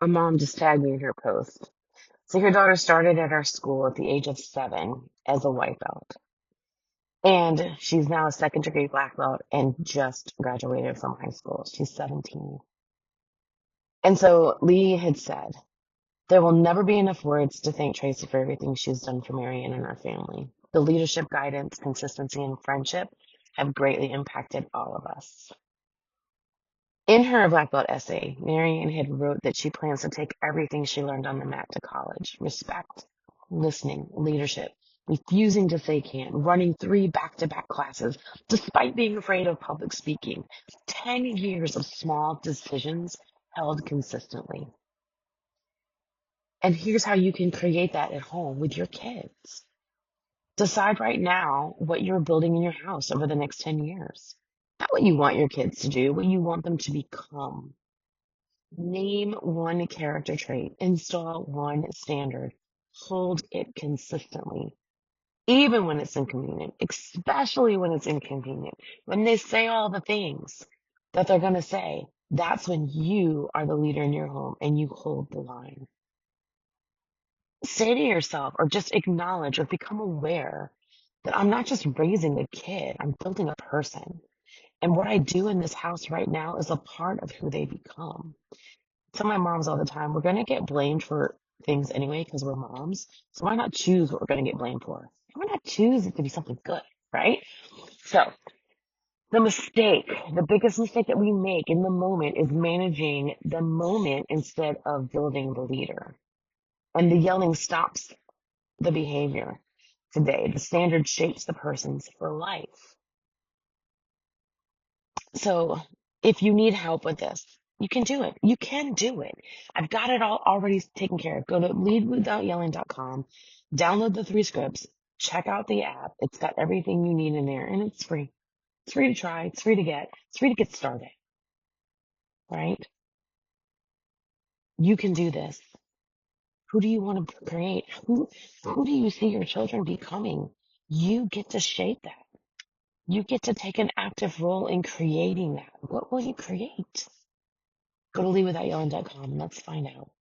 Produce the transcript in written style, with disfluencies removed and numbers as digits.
a mom just tagged me in her post. So her daughter started at our school at the age of 7 as a white belt. And she's now a second degree black belt and just graduated from high school. She's 17. And so Lee had said, there will never be enough words to thank Tracy for everything she's done for Marion and our family. The leadership, guidance, consistency, and friendship have greatly impacted all of us. In her Black Belt essay, Marion had wrote that she plans to take everything she learned on the mat to college: respect, listening, leadership, refusing to say can't, running 3 back-to-back classes, despite being afraid of public speaking, 10 years of small decisions held consistently. And here's how you can create that at home with your kids. Decide right now what you're building in your house over the next 10 years. Not what you want your kids to do, what you want them to become. Name one character trait, install one standard, hold it consistently, even when it's inconvenient, especially when it's inconvenient. When they say all the things that they're going to say, that's when you are the leader in your home and you hold the line. Say to yourself, or just acknowledge or become aware that I'm not just raising a kid, I'm building a person. And what I do in this house right now is a part of who they become. Tell my moms all the time, we're going to get blamed for things anyway because we're moms. So why not choose what we're going to get blamed for? Why not choose it to be something good, right? So the biggest mistake that we make in the moment is managing the moment instead of building the leader. And the yelling stops the behavior today. The standard shapes the person's for life. So if you need help with this, you can do it. You can do it. I've got it all already taken care of. Go to leadwithoutYelling.com, download the 3 scripts, check out the app. It's got everything you need in there and it's free. It's free to try. It's free to get. It's free to get started, right? You can do this. Who do you want to create? Who do you see your children becoming? You get to shape that. You get to take an active role in creating that. What will you create? Go to leadwithoutYelling.com and let's find out.